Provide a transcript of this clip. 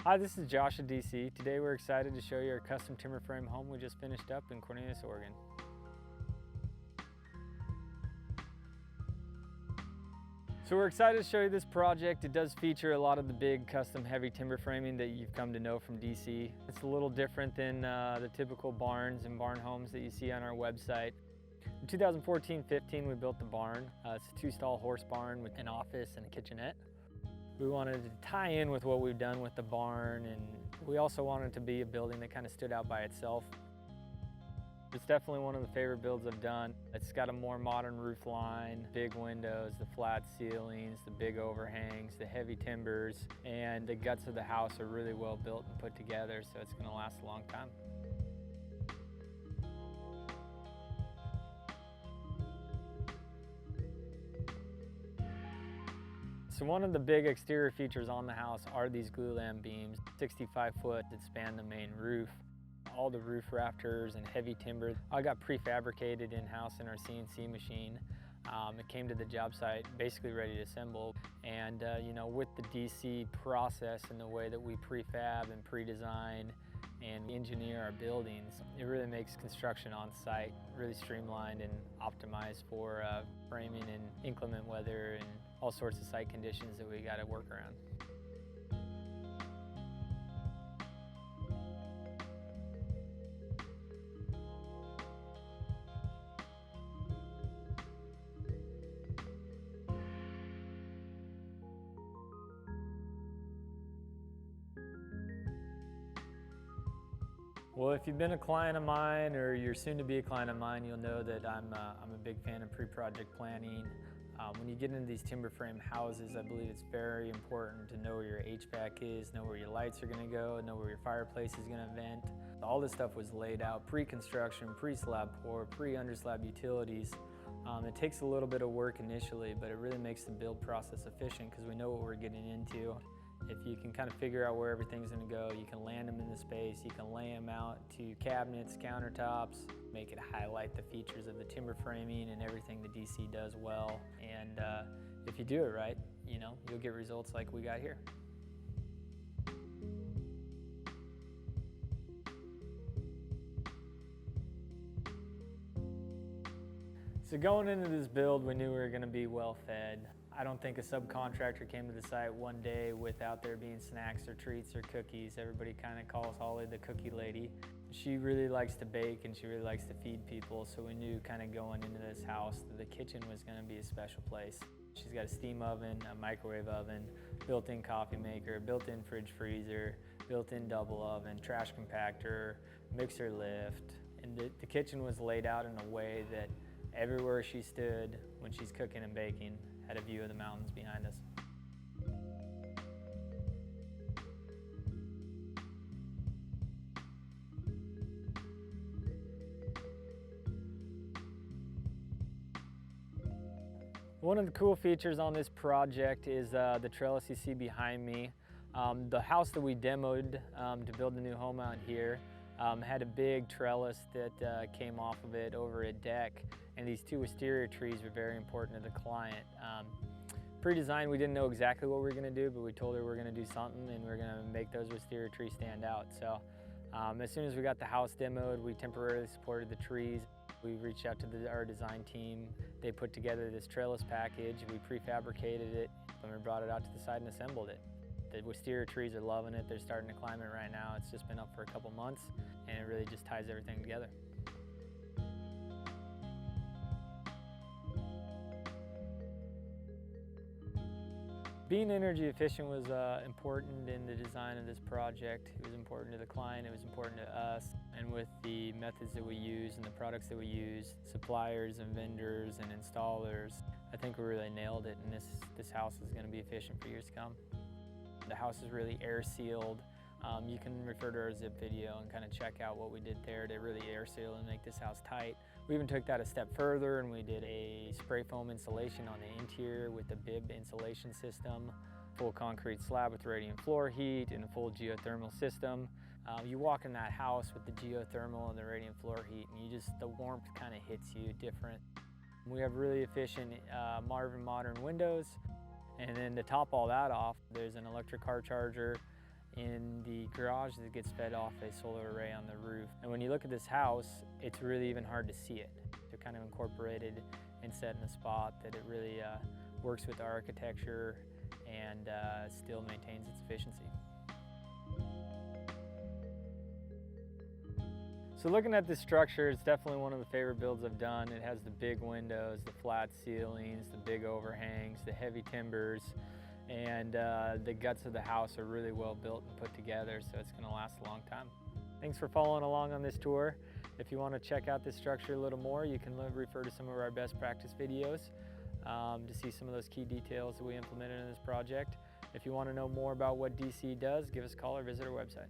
Hi, this is Josh at DC. Today we're excited to show you our custom timber frame home we just finished up in Cornelius, Oregon. So we're excited to show you this project. It does feature a lot of the big custom heavy timber framing that you've come to know from DC. It's a little different than the typical barns and barn homes that you see on our website. In 2014-15 we built the barn. It's a 2-stall horse barn with an office and a kitchenette. We wanted to tie in with what we've done with the barn, and we also wanted it to be a building that kind of stood out by itself. It's definitely one of the favorite builds I've done. It's got a more modern roof line, big windows, the flat ceilings, the big overhangs, the heavy timbers, and the guts of the house are really well built and put together, so it's going to last a long time. So one of the big exterior features on the house are these glulam beams, 65 foot that span the main roof. All the roof rafters and heavy timber, I got prefabricated in-house in our CNC machine. It came to the job site basically ready to assemble. And you know, with the DC process and the way that we prefab and pre-design and engineer our buildings, it really makes construction on site really streamlined and optimized for framing and inclement weather and all sorts of site conditions that we got to work around. Well, if you've been a client of mine or you're soon to be a client of mine, you'll know that I'm a big fan of pre-project planning. When you get into these timber frame houses, I believe it's very important to know where your HVAC is, know where your lights are going to go, know where your fireplace is going to vent. All this stuff was laid out pre-construction, pre-slab pour, pre-underslab utilities. It takes a little bit of work initially, but it really makes the build process efficient because we know what we're getting into. If you can kind of figure out where everything's going to go, you can land them in the space, you can lay them out to cabinets, countertops, make it highlight the features of the timber framing and everything the DC does well. And if you do it right, you know, you'll get results like we got here. So going into this build, we knew we were going to be well fed. I don't think a subcontractor came to the site one day without there being snacks or treats or cookies. Everybody kind of calls Holly the cookie lady. She really likes to bake and she really likes to feed people, so we knew kind of going into this house that the kitchen was going to be a special place. She's got a steam oven, a microwave oven, built-in coffee maker, built-in fridge freezer, built-in double oven, trash compactor, mixer lift. And the kitchen was laid out in a way that everywhere she stood when she's cooking and baking had a view of the mountains behind us. One of the cool features on this project is the trellis you see behind me. The house that we demoed to build the new home out here had a big trellis that came off of it over a deck, and these 2 wisteria trees were very important to the client. Pre-design, we didn't know exactly what we were going to do, but we told her we were going to do something and we were going to make those wisteria trees stand out. So as soon as we got the house demoed, we temporarily supported the trees. We reached out to our design team. They put together this trellis package. We prefabricated it and we brought it out to the site and assembled it. The wisteria trees are loving it. They're starting to climb it right now. It's just been up for a couple months and it really just ties everything together. Being energy efficient was important in the design of this project. It was important to the client, it was important to us. And with the methods that we use and the products that we use, suppliers and vendors and installers, I think we really nailed it, and this house is going to be efficient for years to come. The house is really air sealed. You can refer to our zip video and kind of check out what we did there to really air seal and make this house tight. We even took that a step further and we did a spray foam insulation on the interior with the bib insulation system, full concrete slab with radiant floor heat and a full geothermal system. You walk in that house with the geothermal and the radiant floor heat and the warmth kind of hits you different. We have really efficient modern windows. And then to top all that off, there's an electric car charger in the garage that gets fed off a solar array on the roof. And when you look at this house, it's really even hard to see it. They're kind of incorporated and set in a spot that it really works with the architecture and still maintains its efficiency. So looking at this structure, it's definitely one of the favorite builds I've done. It has the big windows, the flat ceilings, the big overhangs, the heavy timbers, and the guts of the house are really well built and put together, so it's going to last a long time. Thanks for following along on this tour. If you want to check out this structure a little more, you can refer to some of our best practice videos to see some of those key details that we implemented in this project. If you want to know more about what DC does, give us a call or visit our website.